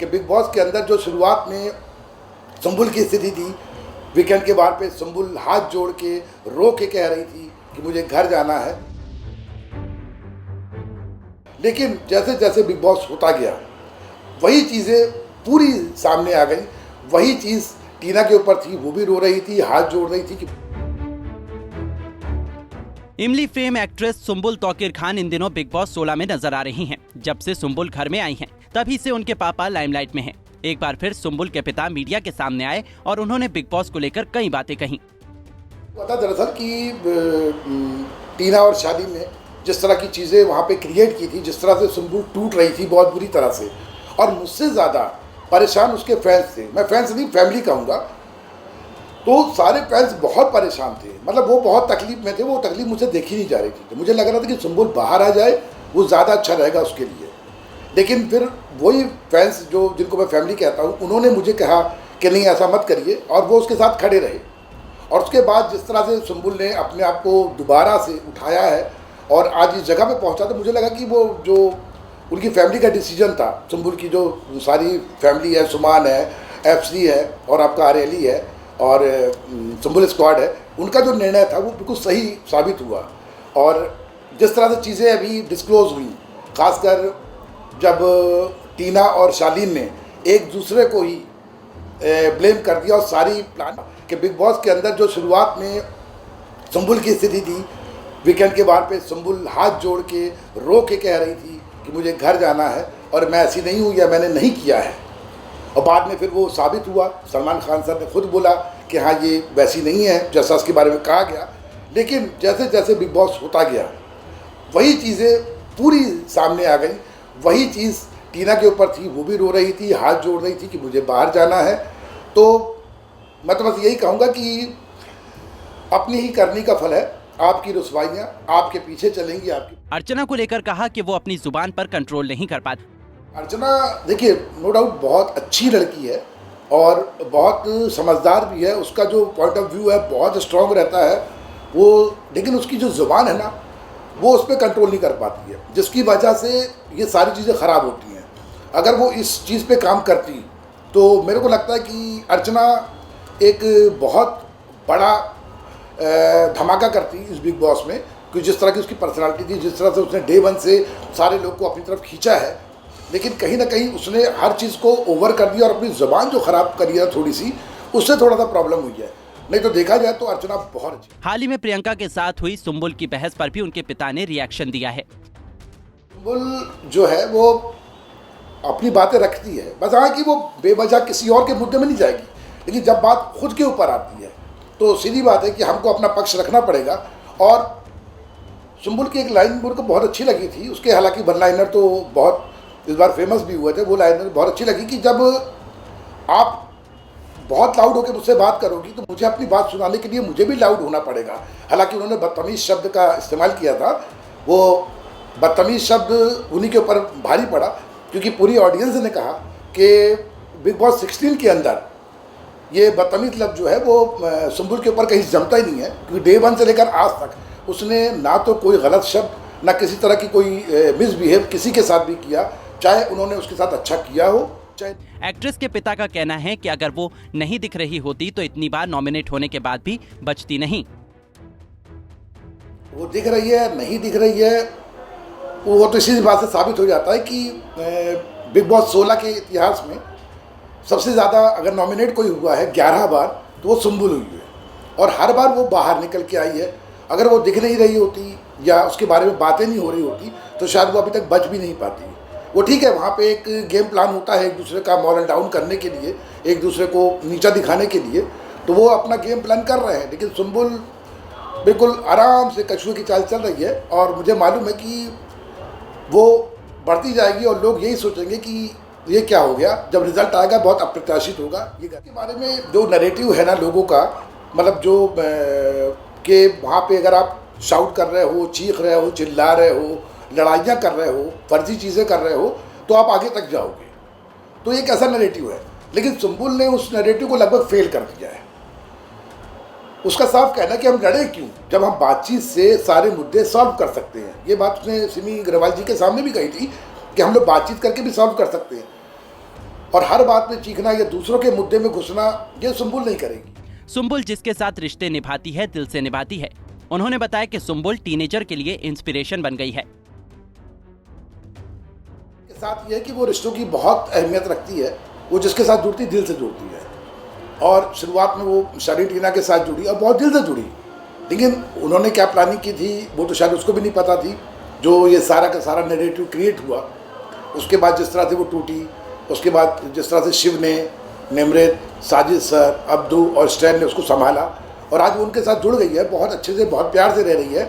Big boss के अंदर जो शुरुआत में सुम्बुल की स्थिति थी, वीकेंड के बार पे सुम्बुल हाथ जोड़ के रो के कह रही थी कि मुझे घर जाना है। लेकिन जैसे जैसे बिग बॉस होता गया वही चीज़ें पूरी सामने आ गई। वही चीज़ टीना के ऊपर थी, वो भी रो रही थी, हाथ जोड़ रही थी कि इमली फेम एक्ट्रेस सुम्बुल तौकीर खान इन दिनों बिग बॉस 16 में नजर आ रही हैं। जब से सुम्बुल घर में आई हैं, तभी से उनके पापा लाइमलाइट में हैं। एक बार फिर सुम्बुल के पिता मीडिया के सामने आए और उन्होंने बिग बॉस को लेकर कई बातें कही। पता दरअसल कि टीना और शादी में जिस तरह की चीज़ें वहाँ पे क्रिएट की थी, जिस तरह से सुम्बुल टूट रही थी बहुत बुरी तरह से, और मुझसे ज़्यादा परेशान उसके फैंस थे। मैं फैंस नहीं, फैमिली कहूँगा। तो सारे फैंस बहुत परेशान थे, मतलब वो बहुत तकलीफ में थे। वो तकलीफ मुझे देखी नहीं जा रही थी। तो मुझे लग रहा था कि सुम्बुल बाहर आ जाए, वो ज़्यादा अच्छा रहेगा उसके लिए। लेकिन फिर वही फैंस जो जिनको मैं फैमिली कहता हूँ, उन्होंने मुझे कहा कि नहीं ऐसा मत करिए, और वो उसके साथ खड़े रहे। और उसके बाद जिस तरह से सुम्बुल ने अपने आप को दोबारा से उठाया है और आज इस जगह पे पहुंचा, तो मुझे लगा कि वो जो उनकी फैमिली का डिसीजन था, सुम्बुल की जो सारी फैमिली है, सुमान है, एफसी है और आपका आरेली है और सुम्बुल स्क्वाड है, उनका जो निर्णय था वो बिल्कुल सही साबित हुआ। और जिस तरह से चीज़ें अभी डिस्क्लोज हुई, खासकर जब टीना और शालीन ने एक दूसरे को ही ब्लेम कर दिया और सारी प्लान कि बिग बॉस के अंदर जो शुरुआत में सुम्बुल की स्थिति थी, वीकेंड के बार पे सुम्बुल हाथ जोड़ के रो के कह रही थी कि मुझे घर जाना है और मैं ऐसी नहीं हूँ या मैंने नहीं किया है। और बाद में फिर वो साबित हुआ। सलमान खान सर ने खुद बोला कि हाँ ये वैसी नहीं है जैसा उसके बारे में कहा गया। लेकिन जैसे जैसे बिग बॉस होता गया वही चीज़ें पूरी सामने आ गई। वही चीज़ टीना के ऊपर थी, वो भी रो रही थी, हाथ जोड़ रही थी कि मुझे बाहर जाना है। तो मैं तो बस यही कहूँगा कि अपनी ही करनी का फल है। आपकी रुसवाइयाँ आपके पीछे चलेंगी। आपकी अर्चना को लेकर कहा कि वो अपनी जुबान पर कंट्रोल नहीं कर पाती। अर्चना देखिए, नो डाउट बहुत अच्छी लड़की है और बहुत समझदार भी है। उसका जो पॉइंट ऑफ व्यू है बहुत स्ट्रॉन्ग रहता है वो, लेकिन उसकी जो जुबान है ना, वो उस पर कंट्रोल नहीं कर पाती है, जिसकी वजह से ये सारी चीज़ें ख़राब होती हैं। अगर वो इस चीज़ पे काम करती तो मेरे को लगता है कि अर्चना एक बहुत बड़ा धमाका करती इस बिग बॉस में, क्योंकि जिस तरह की उसकी पर्सनालिटी थी, जिस तरह से उसने डे वन से सारे लोग को अपनी तरफ खींचा है। लेकिन कहीं ना कहीं उसने हर चीज़ को ओवर कर दिया और अपनी ज़बान जो ख़राब करी है थोड़ी सी, उससे थोड़ा सा प्रॉब्लम हुई है। नहीं तो देखा जाए तो अर्चना बहुत अच्छी। हाल ही में प्रियंका के साथ हुई सुम्बुल की बहस पर भी उनके पिता ने रिएक्शन दिया है। सुम्बुल जो है वो अपनी बातें रखती है, बस हाँ कि वो बेवजह किसी और के मुद्दे में नहीं जाएगी। लेकिन जब बात खुद के ऊपर आती है तो सीधी बात है कि हमको अपना पक्ष रखना पड़ेगा। और सुम्बुल की एक लाइन मुझको बहुत अच्छी लगी थी उसके, हालांकि वन लाइनर तो बहुत इस बार फेमस भी हुए थे। वो लाइनर बहुत अच्छी लगी कि जब आप बहुत लाउड होकर मुझसे बात करोगी तो मुझे अपनी बात सुनाने के लिए मुझे भी लाउड होना पड़ेगा। हालांकि उन्होंने बदतमीज़ शब्द का इस्तेमाल किया था, वो बदतमीज़ शब्द उन्हीं के ऊपर भारी पड़ा, क्योंकि पूरी ऑडियंस ने कहा कि बिग बॉस 16 के अंदर ये बदतमीज़ लफ्ज़ जो है वो सुम्बुल के ऊपर कहीं जमता ही नहीं है। क्योंकि डे वन से लेकर आज तक उसने ना तो कोई गलत शब्द, ना किसी तरह की कोई मिसबिहेव किसी के साथ भी किया, चाहे उन्होंने उसके साथ अच्छा किया हो। एक्ट्रेस के पिता का कहना है कि अगर वो नहीं दिख रही होती तो इतनी बार नॉमिनेट होने के बाद भी बचती नहीं। वो दिख रही है, नहीं दिख रही है, वो तो इसी बात से साबित हो जाता है कि बिग बॉस 16 के इतिहास में सबसे ज़्यादा अगर नॉमिनेट कोई हुआ है 11 बार तो वो सुम्बुल हुई है, और हर बार वो बाहर निकल के आई है। अगर वो दिख नहीं रही होती या उसके बारे में बातें नहीं हो रही होती तो शायद वो अभी तक बच भी नहीं पाती। वो ठीक है, वहाँ पे एक गेम प्लान होता है एक दूसरे का मॉरल डाउन करने के लिए, एक दूसरे को नीचा दिखाने के लिए, तो वो अपना गेम प्लान कर रहे हैं। लेकिन सुम्बुल बिल्कुल आराम से कछुए की चाल चल रही है और मुझे मालूम है कि वो बढ़ती जाएगी और लोग यही सोचेंगे कि ये क्या हो गया। जब रिजल्ट आएगा बहुत अप्रत्याशित होगा। ये के बारे में जो नैरेटिव है ना लोगों का, मतलब जो कि वहाँ पे अगर आप शाउट कर रहे हो, चीख रहे हो, चिल्ला रहे हो, लड़ाइयाँ कर रहे हो, फर्जी चीज़ें कर रहे हो, तो आप आगे तक जाओगे। तो एक ऐसा नैरेटिव है। लेकिन सुम्बुल ने उस नैरेटिव को लगभग फेल कर दिया है। उसका साफ कहना है कि हम लड़े क्यों जब हम बातचीत से सारे मुद्दे सॉल्व कर सकते हैं। ये बात उसने सिमी अग्रवाल जी के सामने भी कही थी कि हम लोग बातचीत करके भी सॉल्व कर सकते हैं। और हर बात में चीखना या दूसरों के मुद्दे में घुसना, ये सुम्बुल नहीं करेगी। सुम्बुल जिसके साथ रिश्ते निभाती है, दिल से निभाती है। उन्होंने बताया कि सुम्बुल टीनेजर के लिए इंस्पिरेशन बन गई है। के साथ ये है कि वो रिश्तों की बहुत अहमियत रखती है। वो जिसके साथ जुड़ती दिल से जुड़ती है, और शुरुआत में वो शादी टीना के साथ जुड़ी और बहुत दिल से जुड़ी, लेकिन उन्होंने क्या प्लानिंग की थी वो तो शायद उसको भी नहीं पता थी। जो ये सारा का सारा नैरेटिव क्रिएट हुआ, उसके बाद जिस तरह से वो टूटी, उसके बाद जिस तरह से शिव ने, निमृत, साजिद सर, अब्दू और स्टैन ने उसको संभाला, और आज वो उनके साथ जुड़ गई है, बहुत अच्छे से, बहुत प्यार से रह रही है।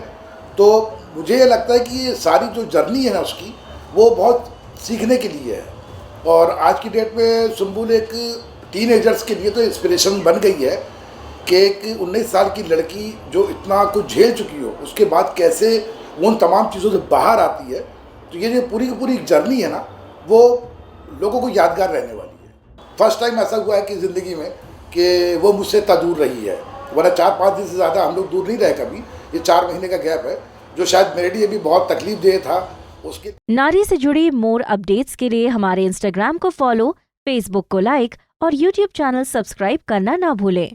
तो मुझे ये लगता है कि ये सारी जो जर्नी है ना उसकी, वो बहुत सीखने के लिए है। और आज की डेट में सुम्बुल एक टीनेजर्स के लिए तो इंस्पिरेशन बन गई है कि एक 19 साल की लड़की जो इतना कुछ झेल चुकी हो, उसके बाद कैसे वो उन तमाम चीज़ों से बाहर आती है। तो ये जो पूरी की पूरी जर्नी है ना, वो लोगों को यादगार रहने वाली है। फर्स्ट टाइम ऐसा हुआ है कि ज़िंदगी में कि वो मुझसे इतना दूर रही है, वरना 4-5 दिन से ज़्यादा हम लोग दूर नहीं रहे कभी। ये 4 महीने का गैप है, जो शायद मेरे लिए भी बहुत तकलीफदेह था। उसके नारी से जुड़ी मोर अपडेट्स के लिए हमारे इंस्टाग्राम को फॉलो, फेसबुक को लाइक और यूट्यूब चैनल सब्सक्राइब करना ना भूलें।